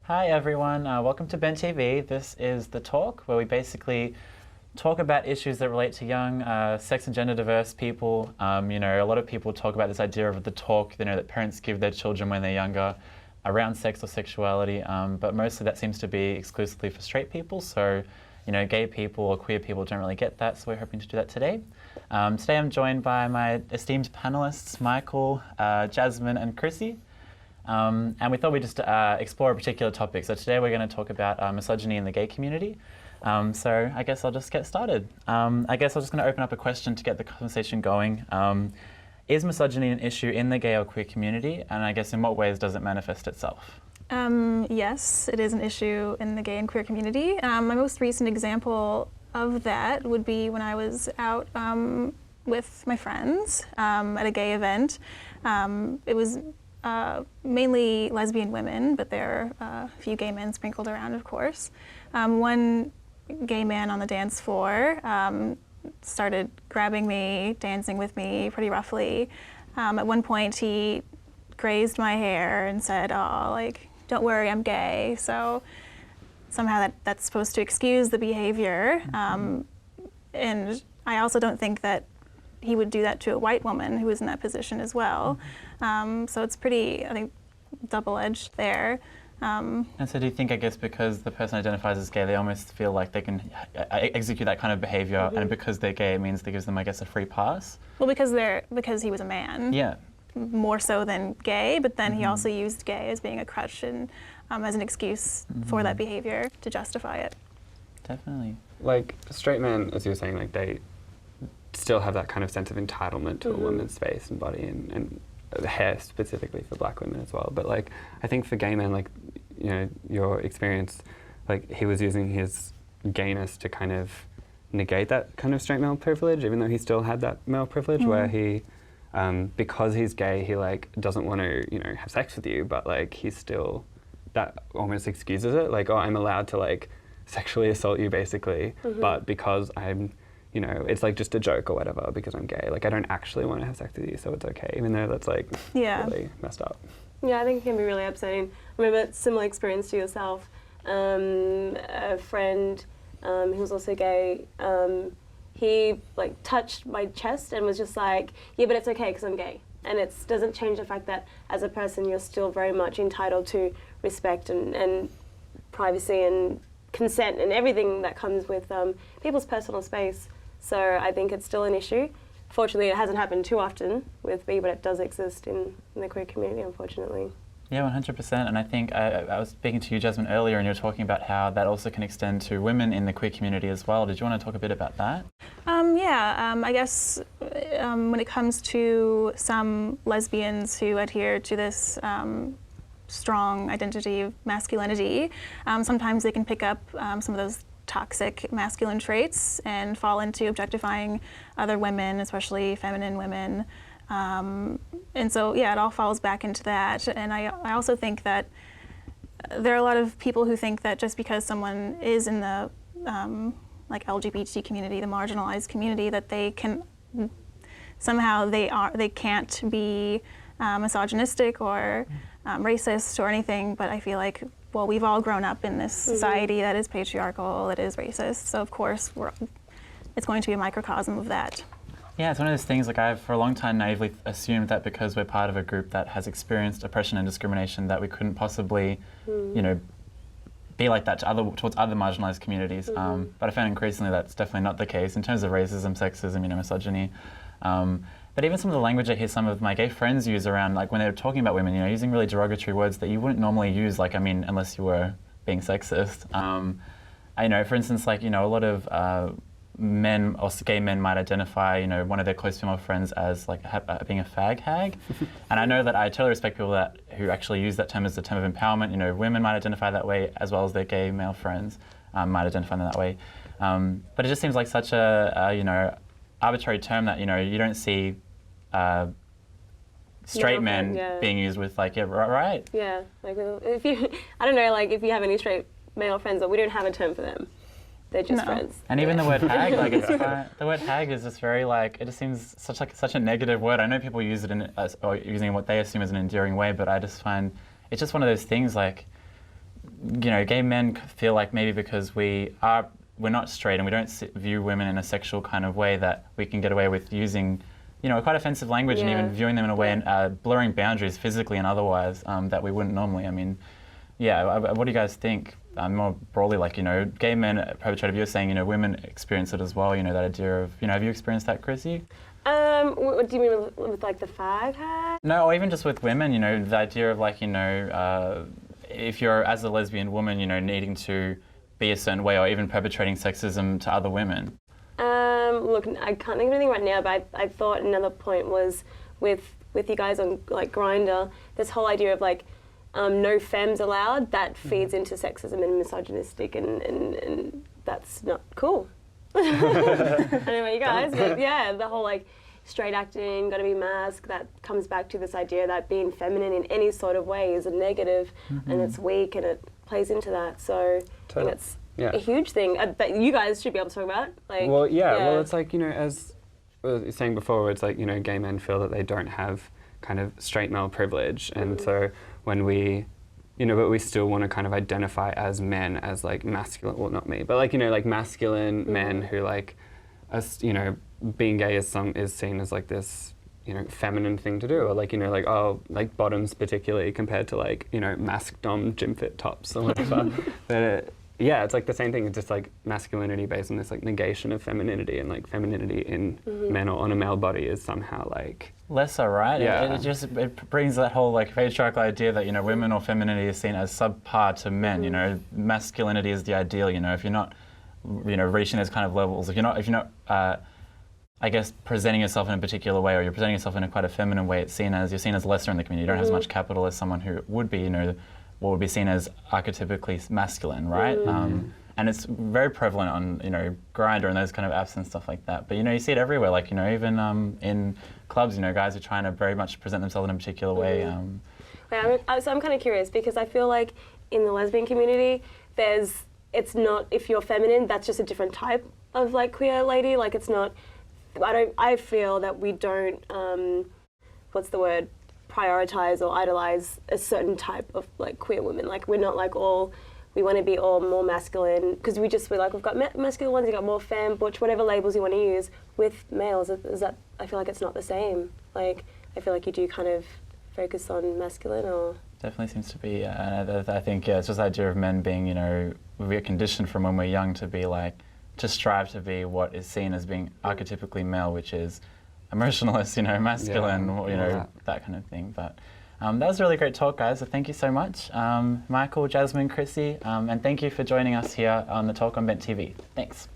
Hi everyone, welcome to Ben TV. This is The Talk, where we basically talk about issues that relate to young, sex and gender diverse people. A lot of people talk about this idea of the talk, that parents give their children when they're younger around sex or sexuality, but mostly that seems to be exclusively for straight people. So, gay people or queer people don't really get that, so we're hoping to do that today. Today I'm joined by my esteemed panelists, Michael, Jasmine and Chrisi. And we thought we'd just explore a particular topic. So today we're going to talk about misogyny in the gay community. So I guess I'll just get started. I guess I'm just going to open up a question to get the conversation going. Is misogyny an issue in the gay or queer community? And I guess in what ways does it manifest itself? Yes, it is an issue in the gay and queer community. My most recent example of that would be when I was out with my friends at a gay event. It was mainly lesbian women, but there are a few gay men sprinkled around, of course. One gay man on the dance floor started grabbing me, dancing with me pretty roughly. At one point he grazed my hair and said, don't worry, I'm gay. So somehow that's supposed to excuse the behavior. And I also don't think that he would do that to a white woman who was in that position as well. So it's pretty, I think, double-edged there. And so do you think, I guess, because the person identifies as gay, they almost feel like they can execute that kind of behavior, and because they're gay, it means that gives them, I guess, a free pass? Well, because he was a man. Yeah. More so than gay, but then he also used gay as being a crutch and as an excuse for that behavior to justify it. Definitely. Like, straight men, as you were saying, like, they still have that kind of sense of entitlement to a woman's space and body and hair specifically for black women as well. But like, I think for gay men, like, your experience, like, he was using his gayness to kind of negate that kind of straight male privilege, even though he still had that male privilege where he, because he's gay, he like doesn't want to, have sex with you, but like he's still, that almost excuses it. Like, oh, I'm allowed to like sexually assault you basically, but because I'm, it's like just a joke or whatever because I'm gay. Like, I don't actually want to have sex with you, so it's okay, even though that's like really messed up. Yeah, I think it can be really upsetting. I remember a similar experience to yourself. A friend who was also gay, he like touched my chest and was just like, yeah, but it's okay because I'm gay. And it doesn't change the fact that as a person you're still very much entitled to respect and privacy and consent and everything that comes with people's personal space. So I think it's still an issue. Fortunately, it hasn't happened too often with me, but it does exist in the queer community, unfortunately. Yeah, 100%. And I think I was speaking to you, Jasmine, earlier, and you were talking about how that also can extend to women in the queer community as well. Did you want to talk a bit about that? I guess when it comes to some lesbians who adhere to this strong identity of masculinity, sometimes they can pick up some of those toxic masculine traits and fall into objectifying other women, especially feminine women. And so, yeah, it all falls back into that. And I also think that there are a lot of people who think that just because someone is in the like LGBT community, the marginalized community, that they can somehow they can't be misogynistic or racist or anything. But I feel like, well, we've all grown up in this society that is patriarchal, that is racist. So of course, it's going to be a microcosm of that. Yeah, it's one of those things, like, I've for a long time naively assumed that because we're part of a group that has experienced oppression and discrimination that we couldn't possibly, be like that towards other marginalized communities. But I found increasingly that's definitely not the case in terms of racism, sexism, misogyny. But even some of the language I hear some of my gay friends use around, like, when they're talking about women, using really derogatory words that you wouldn't normally use, like, unless you were being sexist. I know, for instance, like, a lot of men or gay men might identify, one of their close female friends as like being a fag hag. And I know that I totally respect people who actually use that term as a term of empowerment. Women might identify that way as well as their gay male friends might identify them that way. But it just seems like such a, arbitrary term that, you don't see straight men being used with, like, right? Yeah, like if you, I don't know, like if you have any straight male friends, but we don't have a term for them. They're just friends. And even the word hag, like, the word hag is just very, like, it just seems such a negative word. I know people use it or using what they assume as an endearing way, but I just find it's just one of those things, like, you know, gay men feel like maybe because we're not straight and we don't view women in a sexual kind of way that we can get away with using, you know, quite offensive language and even viewing them in a way and blurring boundaries physically and otherwise that we wouldn't normally. I mean, yeah, what do you guys think? More broadly, like, you know, gay men perpetrate abuse, saying, you know, women experience it as well, you know, that idea of, you know, have you experienced that, Chrisi? What do you mean with like the fag hat? No, or even just with women, you know, the idea of like, you know, if you're as a lesbian woman, you know, needing to be a certain way or even perpetrating sexism to other women. Look, I can't think of anything right now, but I thought another point was with you guys on like Grindr, this whole idea of like no femmes allowed, that feeds into sexism and misogynistic, and that's not cool. I don't know about you guys, but yeah, the whole like straight acting, gotta be masked, that comes back to this idea that being feminine in any sort of way is a negative and it's weak, and it plays into that. So I think it's a huge thing that you guys should be able to talk about. Like, well, well, it's like, you know, as I was saying before, it's like, you know, gay men feel that they don't have kind of straight male privilege, and so when we, you know, but we still want to kind of identify as men, as like masculine, well, not me, but like, you know, like masculine men who like, as, you know, being gay is seen as like this, you know, feminine thing to do, or like, you know, like, oh, like bottoms particularly compared to like, you know, mask dom gym fit tops or whatever. But yeah, it's like the same thing. It's just like masculinity based on this like negation of femininity, and like femininity in men or on a male body is somehow like lesser, right? Yeah. It brings that whole like patriarchal idea that, you know, women or femininity is seen as subpar to men. You know, masculinity is the ideal. You know, if you're not, you know, reaching those kind of levels, if you're not, I guess, presenting yourself in a particular way, or you're presenting yourself in a quite a feminine way, you're seen as lesser in the community. You don't have as much capital as someone who would be, you know, what would be seen as archetypically masculine, right? And it's very prevalent on, you know, Grindr and those kind of apps and stuff like that. But, you know, you see it everywhere. Like, you know, even in clubs, you know, guys are trying to very much present themselves in a particular way. So I'm kind of curious, because I feel like in the lesbian community, it's not, if you're feminine, that's just a different type of like queer lady. Like, it's not, I feel that we don't, what's the word, prioritize or idolize a certain type of like queer women. Like, we're not like we want to be all more masculine, because we're like, we've got masculine ones, you've got more femme, butch, whatever labels you want to use. With males, is that, I feel like it's not the same. Like, I feel like you do kind of focus on masculine, or? Definitely seems to be, I think, yeah, it's just the idea of men being, you know, we're conditioned from when we're young to be like, to strive to be what is seen as being archetypically male, which is emotionless, you know, masculine, you know, that kind of thing. But that was a really great talk, guys. So thank you so much. Michael, Jasmine, Chrisi, and thank you for joining us here on the talk on Bent TV. Thanks.